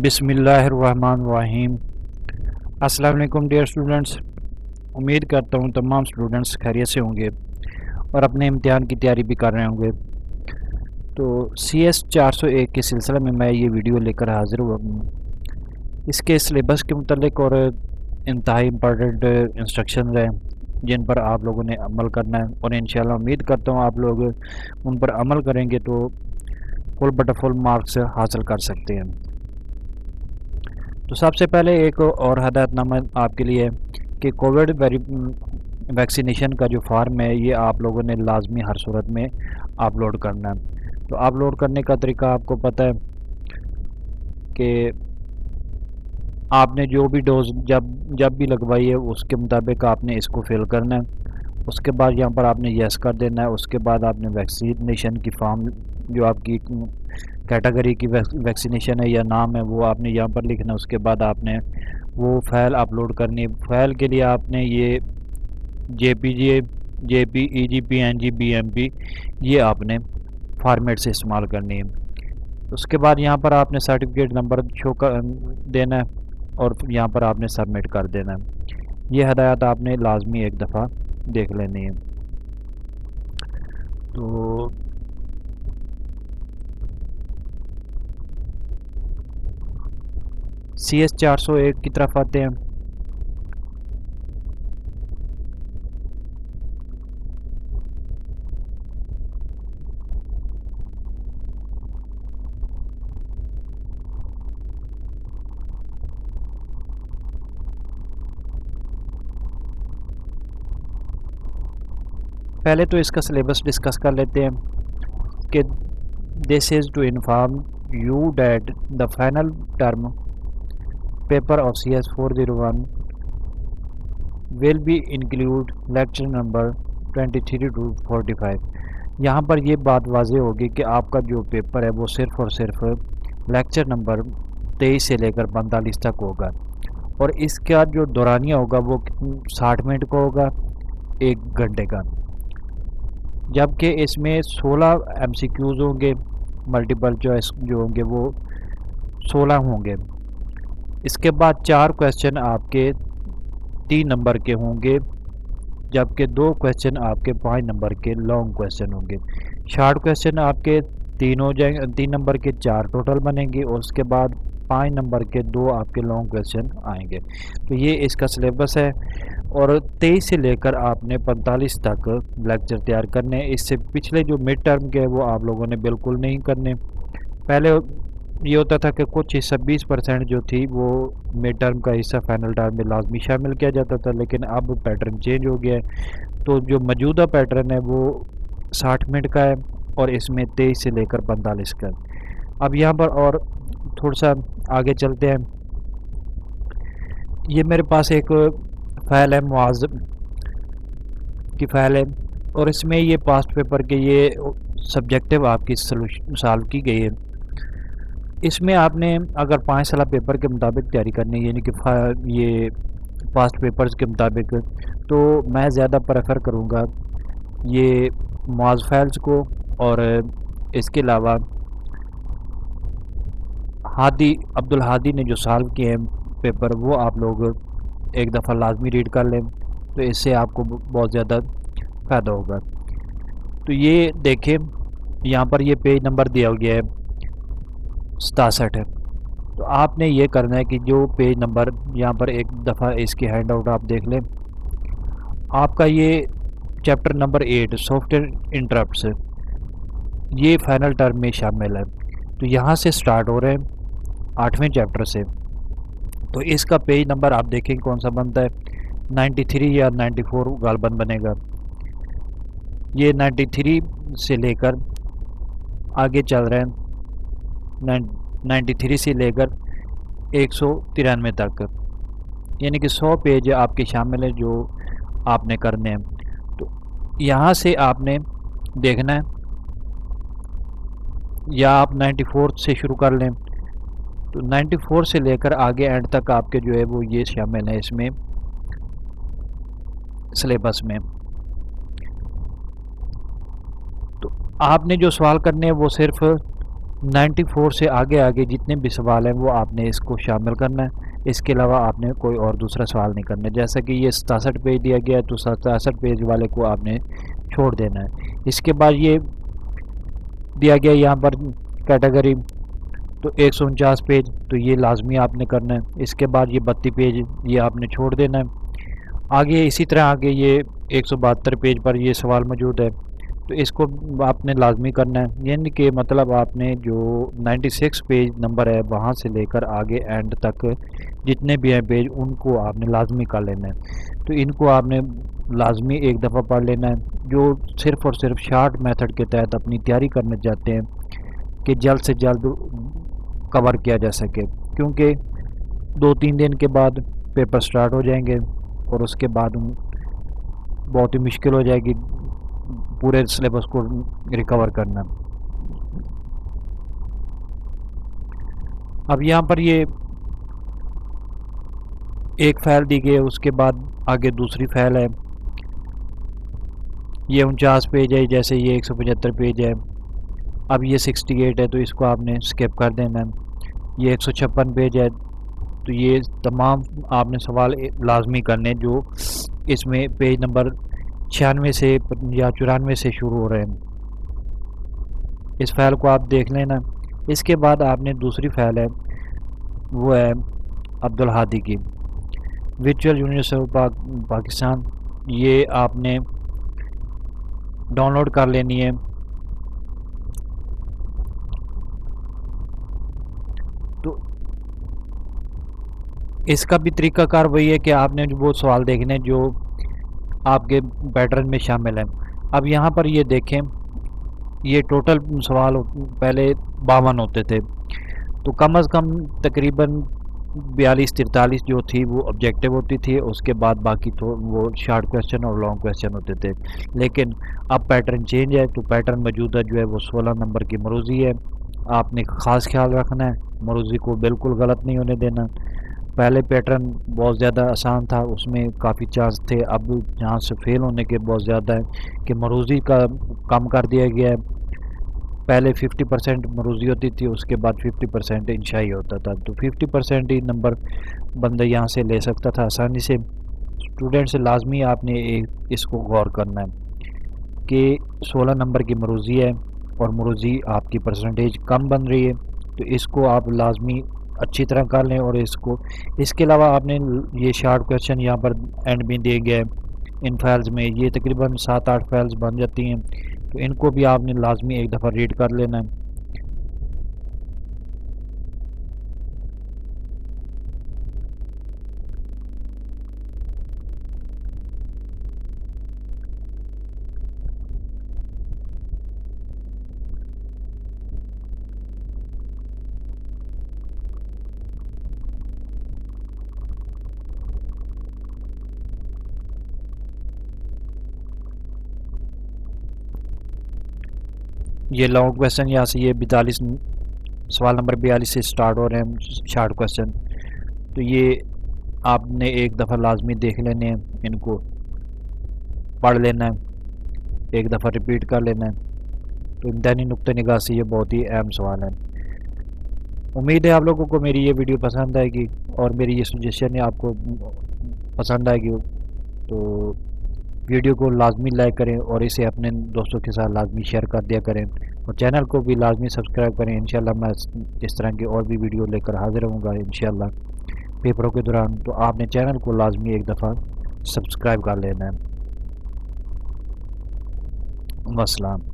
بسم اللہ الرحمن الرحیم۔ السلام علیکم ڈیئر اسٹوڈنٹس، امید کرتا ہوں تمام اسٹوڈنٹس خیریت سے ہوں گے اور اپنے امتحان کی تیاری بھی کر رہے ہوں گے۔ تو CS 401 کے سلسلہ میں یہ ویڈیو لے کر حاضر ہوا ہوں۔ اس کے سلیبس کے متعلق اور انتہائی امپورٹنٹ انسٹرکشن ہیں جن پر آپ لوگوں نے عمل کرنا ہے، اور انشاءاللہ امید کرتا ہوں آپ لوگ ان پر عمل کریں گے تو فل بٹا فل مارکس حاصل کر سکتے ہیں۔ تو سب سے پہلے ایک اور ہدایت نامہ آپ کے لیے کہ کووڈ ویکسینیشن کا جو فارم ہے یہ آپ لوگوں نے لازمی ہر صورت میں اپلوڈ کرنا ہے۔ تو اپلوڈ کرنے کا طریقہ آپ کو پتہ ہے کہ آپ نے جو بھی ڈوز جب بھی لگوائی ہے اس کے مطابق آپ نے اس کو فل کرنا ہے۔ اس کے بعد یہاں پر آپ نے یس کر دینا ہے۔ اس کے بعد آپ نے ویکسینیشن کی فارم جو آپ کی کیٹیگری کی ویکسینیشن ہے یا نام ہے وہ آپ نے یہاں پر لکھنا ہے۔ اس کے بعد آپ نے وہ فائل اپلوڈ کرنی ہے۔ فائل کے لیے آپ نے یہ JPG EGP NG BMP یہ آپ نے فارمیٹ سے استعمال کرنی ہے۔ اس کے بعد یہاں پر آپ نے سرٹیفکیٹ نمبر شو دینا ہے اور یہاں پر آپ نے سبمٹ کر دینا ہے۔ یہ ہدایات آپ نے لازمی ایک دفعہ دیکھ لینی ہے۔ تو CS 401 کی طرف آتے ہیں۔ پہلے تو اس کا سلیبس ڈسکس کر لیتے ہیں کہ this is to inform you that the final term paper of CS 401 will be include lecture number 23 to 45۔ یہاں پر یہ بات واضح ہوگی کہ آپ کا جو پیپر ہے وہ صرف اور صرف لیکچر نمبر 23 سے لے کر 45 تک ہوگا، اور اس کا جو دورانیہ ہوگا وہ 60 منٹ کا ہوگا، 1 گھنٹے کا، جبکہ اس میں 16 MCQs ہوں گے، ملٹیپل چوائس جو ہوں گے وہ 16 ہوں گے۔ اس کے بعد 4 کویسچن آپ کے 3 نمبر کے ہوں گے، جبکہ 2 کویسچن آپ کے 5 نمبر کے لانگ کویسچن ہوں گے۔ شارٹ کویسچن آپ کے 3 ہو جائیں گے، 3 نمبر کے 4 ٹوٹل بنیں گے، اور اس کے بعد 5 نمبر کے 2 آپ کے لانگ کویسچن آئیں گے۔ تو یہ اس کا سلیبس ہے، اور 23 سے لے کر آپ نے 45 تک لیکچر تیار کرنے۔ اس سے پچھلے جو مڈ ٹرم کے وہ آپ لوگوں نے بالکل نہیں کرنے۔ پہلے یہ ہوتا تھا کہ کچھ حصہ 20% جو تھی وہ مڈ ٹرم کا حصہ فائنل ٹرم میں لازمی شامل کیا جاتا تھا، لیکن اب پیٹرن چینج ہو گیا ہے۔ تو جو موجودہ پیٹرن ہے وہ 60 منٹ کا ہے، اور اس میں 23 سے لے کر 45 کا ہے۔ اب یہاں پر اور تھوڑا سا آگے چلتے ہیں۔ یہ میرے پاس ایک فائل ہے، معاذ کی فائل ہے، اور اس میں یہ پاسٹ پیپر کے یہ سبجیکٹیو آپ کی سالو کی گئی ہے۔ اس میں آپ نے اگر 5 سالہ پیپر کے مطابق تیاری کرنی ہے، یعنی کہ یہ پاسٹ پیپرز کے مطابق، تو میں زیادہ پریفر کروں گا یہ معاذ فائلز کو، اور اس کے علاوہ عبدالہادی نے جو سالو کیے ہیں پیپر وہ آپ لوگ ایک دفعہ لازمی ریڈ کر لیں، تو اس سے آپ کو بہت زیادہ فائدہ ہوگا۔ تو یہ دیکھیں یہاں پر یہ پیج نمبر دیا گیا ہے 67 ہے۔ تو آپ نے یہ کرنا ہے کہ جو پیج نمبر یہاں پر ایک دفعہ اس کی ہینڈ آؤٹ آپ دیکھ لیں، آپ کا یہ chapter number 8 soft where interrupts یہ فائنل ٹرم میں شامل ہے۔ تو یہاں سے سٹارٹ ہو رہے ہیں 8ویں چیپٹر سے۔ تو اس کا پیج نمبر آپ دیکھیں کون سا بنتا ہے، 93 یا 94 غالباً بنے گا۔ یہ 93 سے لے کر آگے چل رہے ہیں 93 سے لے کر 193 تک، یعنی کہ 100 پیج آپ کے شامل ہیں جو آپ نے کرنے ہیں۔ تو یہاں سے آپ نے دیکھنا ہے، یا آپ 94 سے شروع کر لیں، تو 94 سے لے کر آگے اینڈ تک آپ کے جو ہے وہ یہ شامل ہے اس میں سلیبس میں۔ تو آپ نے جو سوال کرنے ہیں وہ صرف 94 سے آگے آگے جتنے بھی سوال ہیں وہ آپ نے اس کو شامل کرنا ہے، اس کے علاوہ آپ نے کوئی اور دوسرا سوال نہیں کرنا ہے۔ جیسا کہ یہ 67 پیج دیا گیا ہے تو 67 پیج والے کو آپ نے چھوڑ دینا ہے۔ اس کے بعد یہ دیا گیا یہاں پر کیٹیگری تو 149 پیج تو یہ لازمی آپ نے کرنا ہے۔ اس کے بعد یہ 32 پیج یہ آپ نے چھوڑ دینا ہے۔ آگے اسی طرح آگے یہ 172 پیج پر یہ سوال موجود ہے تو اس کو آپ نے لازمی کرنا ہے، یعنی کہ مطلب آپ نے جو 96 پیج نمبر ہے وہاں سے لے کر آگے اینڈ تک جتنے بھی ہیں پیج ان کو آپ نے لازمی کر لینا ہے۔ تو ان کو آپ نے لازمی ایک دفعہ پڑھ لینا ہے۔ جو صرف اور صرف شارٹ میتھڈ کے تحت اپنی تیاری کرنا چاہتے ہیں کہ جلد سے جلد کور کیا جا سکے، کیونکہ 2-3 دن کے بعد پیپر سٹارٹ ہو جائیں گے اور اس کے بعد بہت ہی مشکل ہو جائے گی پورے سلیبس کو ریکور کرنا۔ اب یہاں پر یہ ایک فائل دی گئی ہے، اس کے بعد آگے دوسری فائل ہے، یہ 49 پیج ہے، جیسے یہ 175 پیج ہے۔ اب یہ 68 ہے تو اس کو آپ نے سکپ کر دینا ہے۔ یہ 156 پیج ہے تو یہ تمام آپ نے سوال لازمی کرنے جو اس میں پیج نمبر 96 سے یا 94 سے شروع ہو رہے ہیں۔ اس فائل کو آپ دیکھ لینا۔ اس کے بعد آپ نے دوسری فائل ہے وہ ہے عبدالہادی کی ورچوئل یونیورسٹی آف پاکستان، یہ آپ نے ڈاؤن لوڈ کر لینی ہے۔ تو اس کا بھی طریقہ کار وہی ہے کہ آپ نے وہ سوال دیکھنے جو آپ کے پیٹرن میں شامل ہیں۔ اب یہاں پر یہ دیکھیں یہ ٹوٹل سوال پہلے 52 ہوتے تھے تو کم از کم تقریباً 42-43 جو تھی وہ آبجیکٹیو ہوتی تھی، اس کے بعد باقی تو وہ شارٹ کویسچن اور لانگ کویسچن ہوتے تھے۔ لیکن اب پیٹرن چینج ہے تو پیٹرن موجودہ جو ہے وہ 16 نمبر کی مروزی ہے۔ آپ نے خاص خیال رکھنا ہے، مروزی کو بالکل غلط نہیں ہونے دینا۔ پہلے پیٹرن بہت زیادہ آسان تھا، اس میں کافی چانس تھے، اب چانس فیل ہونے کے بہت زیادہ ہے کہ مروزی کا کم کر دیا گیا ہے۔ پہلے 50% مروزی ہوتی تھی، اس کے بعد 50% انشائی ہوتا تھا، تو 50% ہی نمبر بندہ یہاں سے لے سکتا تھا آسانی سے۔ اسٹوڈنٹ سے لازمی آپ نے اس کو غور کرنا ہے کہ 16 نمبر کی مروزی ہے اور مروزی آپ کی پرسنٹیج کم بن رہی ہے تو اس کو آپ لازمی اچھی طرح کر لیں۔ اور اس کے علاوہ آپ نے یہ شارٹ کویسچن یہاں پر اینڈ میں دیے گئے ان فائلز میں، یہ تقریباً 7-8 فائلز بن جاتی ہیں تو ان کو بھی آپ نے لازمی ایک دفعہ ریڈ کر لینا ہے۔ یہ لانگ کویسچن یہاں سے یہ 42 سوال نمبر 42 سے سٹارٹ ہو رہے ہیں شارٹ کویسچن، تو یہ آپ نے ایک دفعہ لازمی دیکھ لینے ہیں، ان کو پڑھ لینا ہے، ایک دفعہ ریپیٹ کر لینا ہے۔ تو امتحانی نقطہ نگاہ سے یہ بہت ہی اہم سوال ہے۔ امید ہے آپ لوگوں کو میری یہ ویڈیو پسند آئے گی اور میری یہ سجیشن آپ کو پسند آئے گی، تو ویڈیو کو لازمی لائک کریں اور اسے اپنے دوستوں کے ساتھ لازمی شیئر کر دیا کریں اور چینل کو بھی لازمی سبسکرائب کریں۔ انشاءاللہ میں اس طرح کی اور بھی ویڈیو لے کر حاضر ہوں گا انشاءاللہ پیپروں کے دوران، تو آپ نے چینل کو لازمی ایک دفعہ سبسکرائب کر لینا ہے۔ والسلام۔